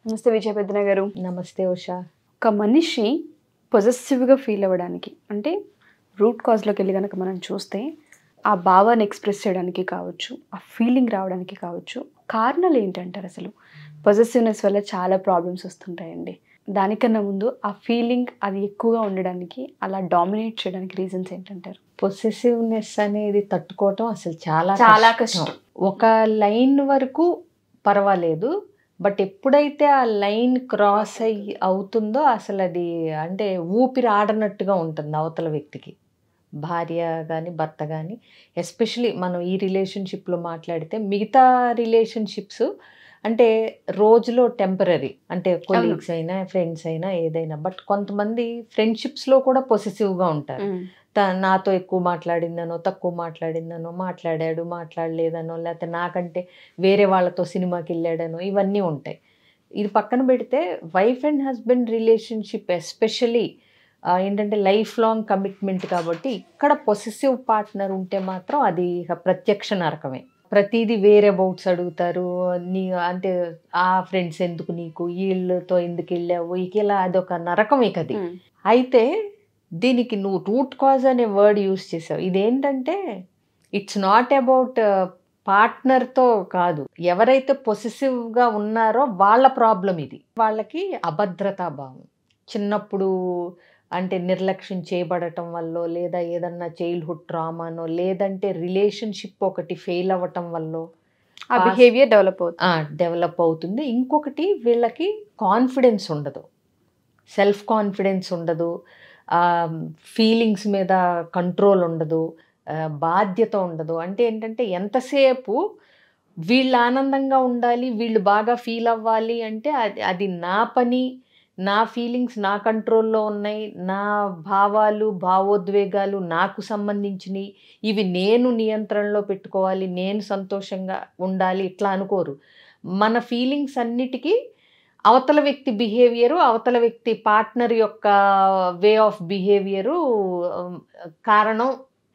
నమస్తే విజయ పెద్దన గారు. నమస్తే ఉషా. ఒక మనిషి పొజెసివ్గా ఫీల్ అవ్వడానికి అంటే రూట్ కాజ్లోకి వెళ్ళి కనుక మనం చూస్తే ఆ భావాన్ని ఎక్స్ప్రెస్ చేయడానికి కావచ్చు, ఆ ఫీలింగ్ రావడానికి కావచ్చు, కారణాలు ఏంటంటారు? అసలు పొజెసివ్నెస్ వల్ల చాలా ప్రాబ్లమ్స్ వస్తుంటాయండి. దానికన్నా ముందు ఆ ఫీలింగ్ అది ఎక్కువగా ఉండడానికి, అలా డామినేట్ చేయడానికి రీజన్స్ ఏంటంటారు? పొసెసివ్నెస్ అనేది తట్టుకోవటం అసలు చాలా చాలా కష్టం. కష్టం. ఒక లైన్ వరకు పర్వాలేదు, బట్ ఎప్పుడైతే ఆ లైన్ క్రాస్ అవుతుందో అసలు అది అంటే ఊపిరి ఆడనట్టుగా ఉంటుంది అవతల వ్యక్తికి. భార్య కానీ భర్త కానీ, ఎస్పెషలీ మనం ఈ రిలేషన్షిప్లో మాట్లాడితే, మిగతా రిలేషన్షిప్స్ అంటే రోజులో టెంపరరీ, అంటే కొలీగ్స్ అయినా ఫ్రెండ్స్ అయినా ఏదైనా. బట్ కొంతమంది ఫ్రెండ్షిప్స్లో కూడా పొసెసివ్గా ఉంటారు. నాతో ఎక్కువ మాట్లాడిందనో, తక్కువ మాట్లాడిందనో, మాట్లాడలేదనో, లేకపోతే నాకంటే వేరే వాళ్ళతో సినిమాకి వెళ్ళాడనో, ఇవన్నీ ఉంటాయి. ఇది పక్కన పెడితే wife and husband relationship especially ఏంటంటే లైఫ్ లాంగ్ కమిట్మెంట్ కాబట్టి, ఇక్కడ పొసెసివ్ పార్ట్నర్ ఉంటే మాత్రం అది ప్రత్యక్ష నరకమే. ప్రతిదీ వేరే అబౌట్స్ అడుగుతారు. నీ అంటే ఆ ఫ్రెండ్స్ ఎందుకు నీకు, వీళ్ళతో ఎందుకు వెళ్ళావు, ఇలా అదొక నరకం ఇక అది. అయితే దీనికి నువ్వు రూట్ కాజ్ అనే వర్డ్ యూస్ చేసావు. ఇదేంటంటే ఇట్స్ నాట్ అబౌట్ పార్ట్నర్తో కాదు, ఎవరైతే పొసెసివ్గా ఉన్నారో వాళ్ళ ప్రాబ్లం ఇది. వాళ్ళకి అభద్రతా భావం చిన్నప్పుడు అంటే నిర్లక్ష్యం చేయబడటం వల్ల, లేదా ఏదన్నా చైల్డ్హుడ్ ట్రామానో, లేదంటే రిలేషన్షిప్ ఒకటి ఫెయిల్ అవ్వటం వల్ల ఆ బిహేవియర్ డెవలప్ అవుతుంది. ఇంకొకటి వీళ్ళకి కాన్ఫిడెన్స్ ఉండదు, సెల్ఫ్ కాన్ఫిడెన్స్ ఉండదు, ఫీలింగ్స్ మీద కంట్రోల్ ఉండదు, బాధ్యత ఉండదు. అంటే ఏంటంటే ఎంతసేపు వీళ్ళు ఆనందంగా ఉండాలి, వీళ్ళు బాగా ఫీల్ అవ్వాలి అంటే అది నా పని, నా ఫీలింగ్స్ నా కంట్రోల్లో ఉన్నాయి, నా భావాలు భావోద్వేగాలు నాకు సంబంధించినవి, ఇవి నేను నియంత్రణలో పెట్టుకోవాలి, నేను సంతోషంగా ఉండాలి, ఇట్లా అనుకోరు. మన ఫీలింగ్స్ అన్నిటికీ అవతల వ్యక్తి బిహేవియరు, అవతల వ్యక్తి పార్ట్నర్ యొక్క వే ఆఫ్ బిహేవియరు కారణం,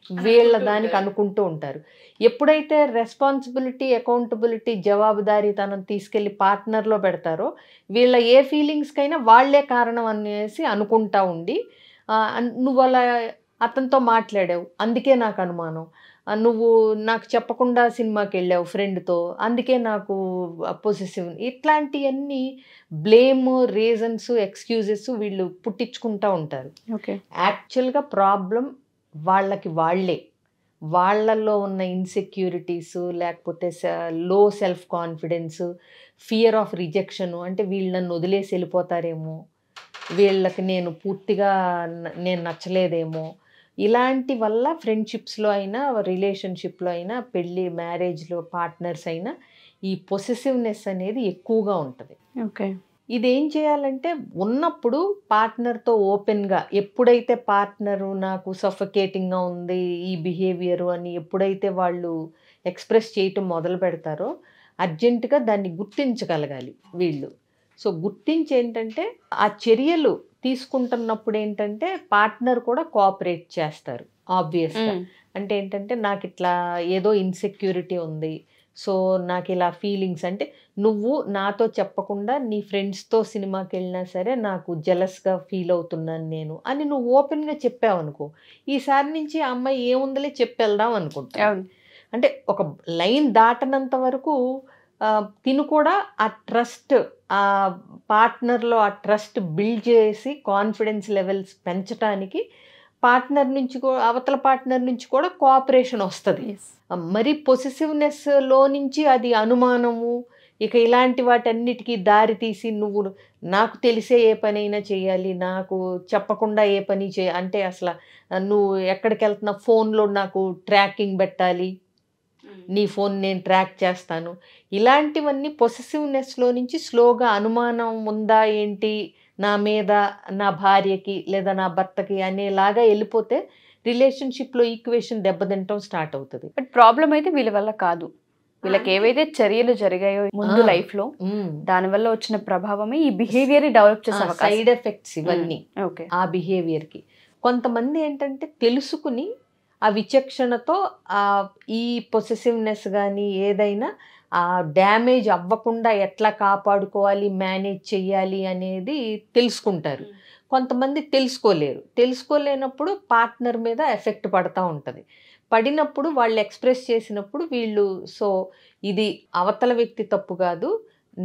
వీళ్ళ దానికి అనుకుంటూ ఉంటారు. ఎప్పుడైతే రెస్పాన్సిబిలిటీ, అకౌంటబిలిటీ, జవాబుదారీతనం తీసుకెళ్ళి పార్ట్నర్లో పెడతారో, వీళ్ళ ఏ ఫీలింగ్స్కైనా వాళ్లే కారణం అనేసి అనుకుంటా ఉండి, నువ్వు అలా అతనితో మాట్లాడావు అందుకే నాకు అనుమానం, నువ్వు నాకు చెప్పకుండా సినిమాకి వెళ్ళావు ఫ్రెండ్తో అందుకే నాకు పొసెసివ్, ఇట్లాంటివన్నీ బ్లేమ్, రీజన్స్, ఎక్స్క్యూజెస్ వీళ్ళు పుట్టించుకుంటూ ఉంటారు. యాక్చువల్గా ప్రాబ్లం వాళ్ళకి వాళ్ళే, వాళ్ళల్లో ఉన్న ఇన్సెక్యూరిటీస్, లేకపోతే లో self confidence, fear of rejection, అంటే వీళ్ళు నన్ను వదిలేసి వెళ్ళిపోతారేమో, వీళ్ళకి నేను పూర్తిగా నేను నచ్చలేదేమో, ఇలాంటి వల్ల ఫ్రెండ్షిప్స్లో అయినా, రిలేషన్షిప్లో అయినా, పెళ్ళి మ్యారేజ్లో పార్ట్నర్స్ అయినా ఈ పొసెసివ్నెస్ అనేది ఎక్కువగా ఉంటుంది. ఇదేం చేయాలంటే ఉన్నప్పుడు పార్ట్నర్తో ఓపెన్గా, ఎప్పుడైతే పార్ట్నరు నాకు సఫకేటింగ్గా ఉంది ఈ బిహేవియరు అని ఎప్పుడైతే వాళ్ళు ఎక్స్ప్రెస్ చేయటం మొదలు పెడతారో అర్జెంటుగా దాన్ని గుర్తించగలగాలి వీళ్ళు. సో గుర్తించి ఏంటంటే ఆ చర్యలు తీసుకుంటున్నప్పుడు ఏంటంటే పార్ట్నర్ కూడా కోఆపరేట్ చేస్తారు ఆబ్వియస్గా. అంటే ఏంటంటే నాకు ఇట్లా ఏదో ఇన్సెక్యూరిటీ ఉంది, సో నాకు ఇలా ఫీలింగ్స్, అంటే నువ్వు నాతో చెప్పకుండా నీ ఫ్రెండ్స్తో సినిమాకి వెళ్ళినా సరే నాకు జెలస్గా ఫీల్ అవుతున్నాను నేను అని నువ్వు ఓపెన్గా చెప్పావు అనుకో, ఈసారి నుంచి ఆ అమ్మాయి ఏముందలే చెప్పెళ్దాం అనుకుంటా. అంటే ఒక లైన్ దాటనంత వరకు తిను కూడా ఆ ట్రస్ట్, ఆ పార్ట్నర్లో ఆ ట్రస్ట్ బిల్డ్ చేసి కాన్ఫిడెన్స్ లెవెల్స్ పెంచడానికి పార్ట్నర్ నుంచి అవతల పార్ట్నర్ నుంచి కూడా కోఆపరేషన్ వస్తుంది. మరి పొసెసివ్నెస్లో నుంచి అది అనుమానము, ఇక ఇలాంటి వాటన్నిటికీ దారి తీసి నువ్వు నాకు తెలిసే ఏ పనైనా చేయాలి, నాకు చెప్పకుండా ఏ పని అంటే అసలు నువ్వు ఎక్కడికి వెళ్తున్నా ఫోన్లో నాకు ట్రాకింగ్ పెట్టాలి, నీ ఫోన్ నేను ట్రాక్ చేస్తాను, ఇలాంటివన్నీ పొసెసివ్నెస్లో నుంచి స్లోగా అనుమానం ఉందా ఏంటి నా మీద, నా భార్యకి లేదా నా భర్తకి అనేలాగా వెళ్ళిపోతే రిలేషన్షిప్లో ఈక్వేషన్ దెబ్బతింటం స్టార్ట్ అవుతుంది. బట్ ప్రాబ్లం అయితే వీళ్ళ వల్ల కాదు, వీళ్ళకి ఏవైతే చర్యలు జరిగాయో ముందు లైఫ్లో దానివల్ల వచ్చిన ప్రభావమే ఈ బిహేవియర్ డెవలప్ చేసే సైడ్ ఎఫెక్ట్స్ ఇవన్నీ ఆ బిహేవియర్కి. కొంతమంది ఏంటంటే తెలుసుకుని ఆ విచక్షణతో ఈ పొసెసివ్నెస్ కానీ ఏదైనా ఆ డ్యామేజ్ అవ్వకుండా ఎట్లా కాపాడుకోవాలి, మేనేజ్ చెయ్యాలి అనేది తెలుసుకుంటారు. కొంతమంది తెలుసుకోలేనప్పుడు పార్ట్నర్ మీద ఎఫెక్ట్ పడతా ఉంటుంది. పడినప్పుడు వాళ్ళు ఎక్స్ప్రెస్ చేసినప్పుడు వీళ్ళు సో ఇది అవతల వ్యక్తి తప్పు కాదు,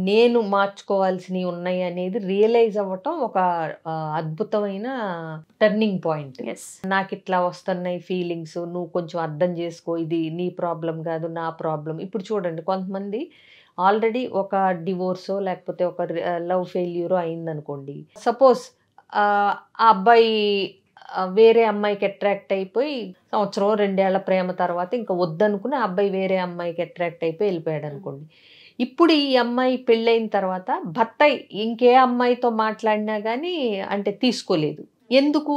నేను మార్చుకోవాల్సినవి ఉన్నాయి అనేది రియలైజ్ అవ్వటం ఒక అద్భుతమైన టర్నింగ్ పాయింట్. నాకు ఇట్లా వస్తున్నాయి ఫీలింగ్స్, నువ్వు కొంచెం అర్థం చేసుకో, ఇది నీ ప్రాబ్లం కాదు నా ప్రాబ్లం. ఇప్పుడు చూడండి, కొంతమంది ఆల్రెడీ ఒక డివోర్సో లేకపోతే ఒక లవ్ ఫెయిల్యూరో అయిందనుకోండి. సపోజ్ ఆ అబ్బాయి వేరే అమ్మాయికి అట్రాక్ట్ అయిపోయి సంవత్సరం 2 ఏళ్ల ప్రేమ తర్వాత ఇంకా వద్దనుకుని ఆ అబ్బాయి వేరే అమ్మాయికి అట్రాక్ట్ అయిపోయి వెళ్ళిపోయాడు అనుకోండి. ఇప్పుడు ఈ అమ్మాయి పెళ్ళైన తర్వాత భర్త ఇంకే అమ్మాయితో మాట్లాడినా కానీ అంటే తీసుకోలేదు. ఎందుకు?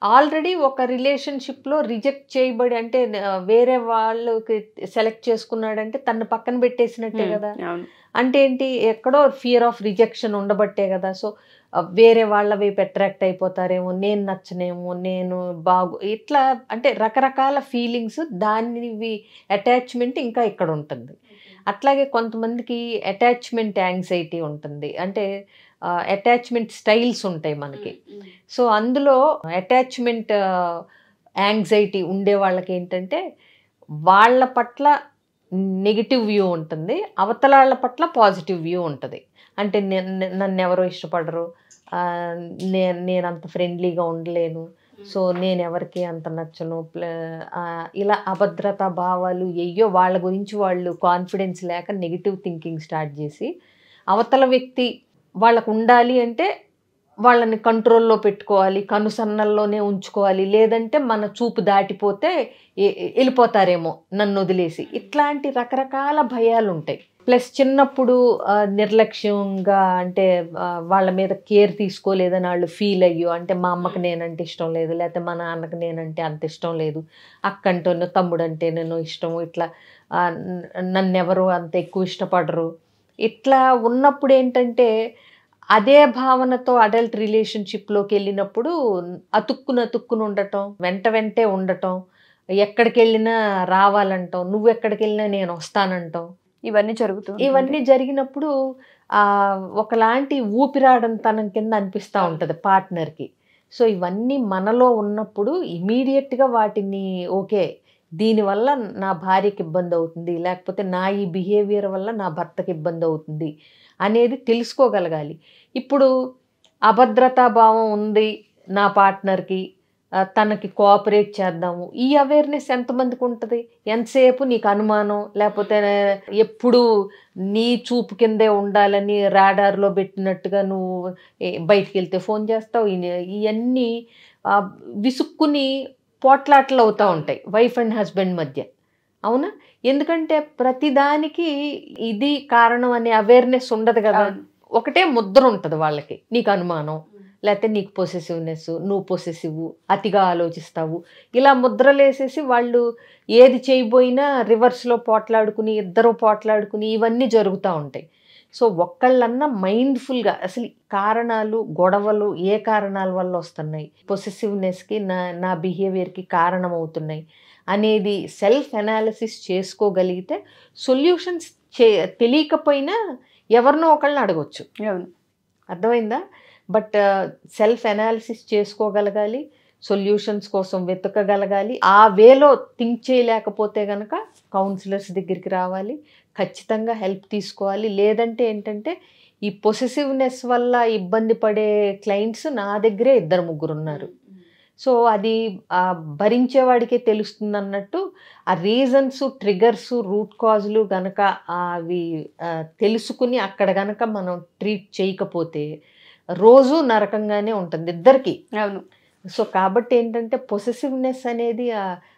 ఆల్రెడీ ఒక రిలేషన్షిప్లో రిజెక్ట్ చేయబడి, అంటే వేరే వాళ్ళకి సెలెక్ట్ చేసుకున్నాడంటే తను పక్కన పెట్టేసినట్టే కదా. అంటే ఏంటి, ఎక్కడో ఫియర్ ఆఫ్ రిజెక్షన్ ఉండబట్టే కదా. సో వేరే వాళ్ళ వైపు అట్రాక్ట్ అయిపోతారేమో, నేను నచ్చనేమో, నేను ఇట్లా అంటే రకరకాల ఫీలింగ్స్, దానివి అటాచ్మెంట్ ఇంకా ఇక్కడ ఉంటుంది. అట్లాగే కొంతమందికి అటాచ్మెంట్ యాంగ్జైటీ ఉంటుంది, అంటే అటాచ్మెంట్ స్టైల్స్ ఉంటాయి మనకి. సో అందులో అటాచ్మెంట్ యాంగ్జైటీ ఉండే వాళ్ళకి ఏంటంటే వాళ్ళ పట్ల నెగిటివ్ వ్యూ ఉంటుంది, అవతల వాళ్ళ పట్ల పాజిటివ్ వ్యూ ఉంటుంది. అంటే నన్ను ఎవరో ఇష్టపడరు, నేను అంత ఫ్రెండ్లీగా ఉండలేను, సో నేను ఎవరికి అంత నచ్చను, ఇలా అభద్రతా భావాలు ఎయ్యో వాళ్ళ గురించి వాళ్ళు కాన్ఫిడెన్స్ లేక నెగిటివ్ థింకింగ్ స్టార్ట్ చేసి అవతల వ్యక్తి వాళ్ళకు ఉండాలి అంటే వాళ్ళని కంట్రోల్లో పెట్టుకోవాలి, కనుసన్నల్లోనే ఉంచుకోవాలి, లేదంటే మన చూపు దాటిపోతే వెళ్ళిపోతారేమో నన్ను వదిలేసి. ఇట్లాంటి రకరకాల భయాలు ఉంటాయి. ప్లస్ చిన్నప్పుడు నిర్లక్ష్యంగా, అంటే వాళ్ళ మీద కేర్ తీసుకోలేదని వాళ్ళు ఫీల్ అయ్యో, అంటే మా అమ్మకి నేనంటే ఇష్టం లేదు, లేకపోతే మా నాన్నకి నేనంటే అంత ఇష్టం లేదు, అక్కంటేనో తమ్ముడు అంటే నేను ఇష్టం, ఇట్లా నన్నెవరు అంత ఎక్కువ ఇష్టపడరు. ఇట్లా ఉన్నప్పుడు ఏంటంటే అదే భావనతో అడల్ట్ రిలేషన్షిప్లోకి వెళ్ళినప్పుడు అతుక్కుని ఉండటం, వెంటే ఉండటం, ఎక్కడికి వెళ్ళినా రావాలంటాం, నువ్వు ఎక్కడికి వెళ్ళినా నేను వస్తానంటాం, ఇవన్నీ జరిగినప్పుడు ఒకలాంటి ఊపిరాడంతనం కింద అనిపిస్తూ ఉంటుంది పార్ట్నర్కి. సో ఇవన్నీ మనలో ఉన్నప్పుడు ఇమీడియట్గా వాటిని ఓకే, దీనివల్ల నా భార్యకి ఇబ్బంది అవుతుంది, లేకపోతే నా ఈ బిహేవియర్ వల్ల నా భర్తకి ఇబ్బంది అవుతుంది అనేది తెలుసుకోగలగాలి. ఇప్పుడు అభద్రతా భావం ఉంది నా పార్ట్నర్కి, తనకి కోఆపరేట్ చేద్దాము, ఈ అవేర్నెస్ ఎంతమందికి ఉంటుంది? ఎంతసేపు నీకు అనుమానం, లేకపోతే ఎప్పుడు నీ చూపు కిందే ఉండాలని రాడార్లో పెట్టినట్టుగా నువ్వు బయటికి వెళ్తే ఫోన్ చేస్తావు. ఇవన్నీ విసుక్కుని పోట్లాటలు అవుతూ ఉంటాయి వైఫ్ అండ్ హస్బెండ్ మధ్య. అవునా? ఎందుకంటే ప్రతిదానికి ఇది కారణం అనే అవేర్నెస్ ఉండదు కదా. ఒకటే ముద్ర ఉంటుంది వాళ్ళకి, నీకు అనుమానం, లేకపోతే నీకు పొసెసివ్నెస్, నువ్వు పొసెసివ్, అతిగా ఆలోచిస్తావు, ఇలా ముద్రలేసేసి వాళ్ళు ఏది చేయబోయినా రివర్స్లో పోట్లాడుకుని, ఇద్దరు పోట్లాడుకుని ఇవన్నీ జరుగుతూ ఉంటాయి. సో ఒక్కళ్ళన్నా మైండ్ఫుల్గా అసలు కారణాలు, గొడవలు ఏ కారణాల వల్ల వస్తున్నాయి, పొసెసివ్నెస్కి నా బిహేవియర్కి కారణం అవుతున్నాయి అనేది సెల్ఫ్ అనాలిసిస్ చేసుకోగలిగితే సొల్యూషన్స్ తెలియకపోయినా ఎవరినో ఒకళ్ళని అడగొచ్చు. అర్థమైందా? బట్ సెల్ఫ్ అనాలిసిస్ చేసుకోగలగాలి, సొల్యూషన్స్ కోసం వెతకగలగాలి. ఆ వేలో థింక్ చేయలేకపోతే కనుక కౌన్సిలర్స్ దగ్గరికి రావాలి, ఖచ్చితంగా హెల్ప్ తీసుకోవాలి. లేదంటే ఏంటంటే ఈ పొసెసివ్నెస్ వల్ల ఇబ్బంది పడే క్లయింట్స్ నా దగ్గరే 2-3 ఉన్నారు. సో అది భరించేవాడికే తెలుస్తుంది అన్నట్టు ఆ రీజన్స్, ట్రిగర్స్, రూట్ కాజులు గనక అవి తెలుసుకుని అక్కడ గనక మనం ట్రీట్ చేయకపోతే రోజు నరకంగానే ఉంటుంది ఇద్దరికి. అవును. సో కాబట్టి ఏంటంటే పొసెసివ్నెస్ అనేది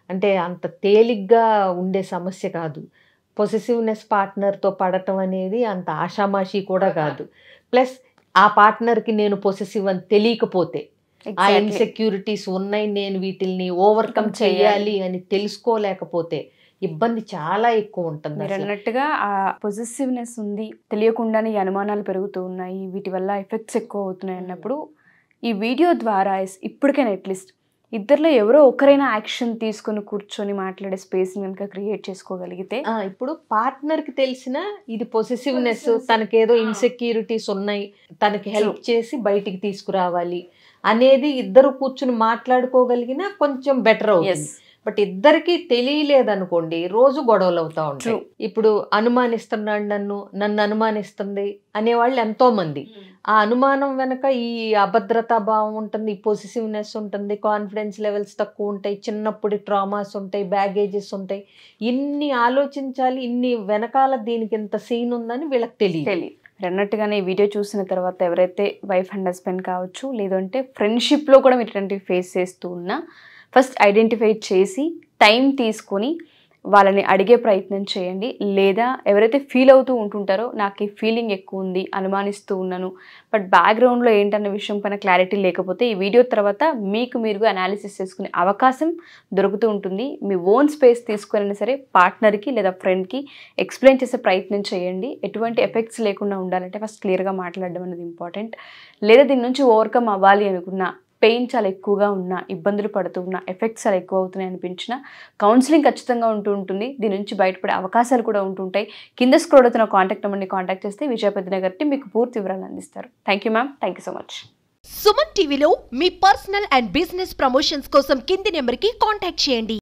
అంటే అంత తేలిగ్గా ఉండే సమస్య కాదు. పొసెసివ్నెస్ పార్ట్నర్తో పడటం అనేది అంత ఆషామాషి కూడా కాదు. ప్లస్ ఆ పార్ట్నర్కి నేను పొసెసివ్ అని తెలియకపోతే, ఆ ఇన్సెక్యూరిటీస్ ఉన్నాయి, నేను వీటిల్ని ఓవర్కమ్ చేయాలి అని తెలుసుకోలేకపోతే ఇబ్బంది చాలా ఎక్కువ ఉంటుంది. మీరు అన్నట్టుగా ఆ పొసెసివ్నెస్ ఉంది, తెలియకుండానే ఈ అనుమానాలు పెరుగుతూ ఉన్నాయి, వీటి వల్ల ఎఫెక్ట్స్ ఎక్కువ అవుతున్నాయి అన్నప్పుడు ఈ వీడియో ద్వారా ఇప్పటికైనా అట్లీస్ట్ ఇద్దరిలో ఎవరో ఒకరైనా యాక్షన్ తీసుకొని కూర్చొని మాట్లాడే స్పేస్ కనుక క్రియేట్ చేసుకోగలిగితే ఇప్పుడు పార్ట్నర్కి తెలిసిన ఇది పొసెసివ్నెస్, తనకేదో ఇన్సెక్యూరిటీస్ ఉన్నాయి, తనకి హెల్ప్ చేసి బయటికి తీసుకురావాలి అనేది ఇద్దరు కూర్చుని మాట్లాడుకోగలిగినా కొంచెం బెటర్ అవుతుంది. బట్ ఇద్దరికి తెలియలేదనుకోండి రోజు గొడవలు అవుతా ఉంటాయి. ఇప్పుడు అనుమానిస్తున్నాడు, నన్ను అనుమానిస్తుంది అనేవాళ్ళు ఎంతో మంది. ఆ అనుమానం వెనక ఈ అభద్రతా భావం ఉంటుంది, ఈ పొసెసివ్నెస్ ఉంటుంది, కాన్ఫిడెన్స్ లెవెల్స్ తక్కువ ఉంటాయి, చిన్నప్పుడు ట్రామాస్ ఉంటాయి, బ్యాగేజెస్ ఉంటాయి. ఇన్ని ఆలోచించాలి, ఇన్ని వెనకాల దీనికి ఇంత సీన్ ఉందని వీళ్ళకి తెలియదు. అన్నట్టుగానే ఈ వీడియో చూసిన తర్వాత ఎవరైతే వైఫ్ అండ్ హస్బెండ్ కావచ్చు, లేదంటే ఫ్రెండ్షిప్లో కూడా మీరు ఇట్లాంటివి ఫేస్ చేస్తూ ఉన్నా ఫస్ట్ ఐడెంటిఫై చేసి టైం తీసుకొని వాళ్ళని అడిగే ప్రయత్నం చేయండి. లేదా ఎవరైతే ఫీల్ అవుతూ ఉంటుంటారో నాకు ఈ ఫీలింగ్ ఎక్కువ ఉంది, అనుమానిస్తూ ఉన్నాను, బట్ బ్యాక్గ్రౌండ్లో ఏంటన్న విషయం పైన క్లారిటీ లేకపోతే ఈ వీడియో తర్వాత మీకు మీరుగా అనాలిసిస్ చేసుకునే అవకాశం దొరుకుతూ ఉంటుంది. మీ ఓన్ స్పేస్ తీసుకునైనా సరే పార్ట్నర్కి లేదా ఫ్రెండ్కి ఎక్స్ప్లెయిన్ చేసే ప్రయత్నం చేయండి. ఎటువంటి ఎఫెక్ట్స్ లేకుండా ఉండాలంటే ఫస్ట్ క్లియర్గా మాట్లాడడం అనేది ఇంపార్టెంట్. లేదా దీని నుంచి ఓవర్కమ్ అవ్వాలి అనుకున్నా, పెయిన్ చాలా ఎక్కువగా ఉన్నా, ఇబ్బందులు పడుతూ ఉన్నా, ఎఫెక్ట్స్ చాలా ఎక్కువ అవుతున్నాయి అనిపించిన కౌన్సిలింగ్ ఖచ్చితంగా ఉంటుంది. దీని నుంచి బయటపడే అవకాశాలు కూడా ఉంటుంటాయి. కింద స్క్రోల్ అవుతున్న కాంటాక్ట్ నెంబర్ని కాంటాక్ట్ చేస్తే విజయ పెద్దనగర్ టీం మీకు పూర్తి వివరాలు అందిస్తారు. Thank you ma'am, thank you so much. Suman టీవీలో మీ పర్సనల్ అండ్ బిజినెస్ ప్రమోషన్స్ కోసం కింది నెంబర్కి కాంటాక్ట్ చేయండి.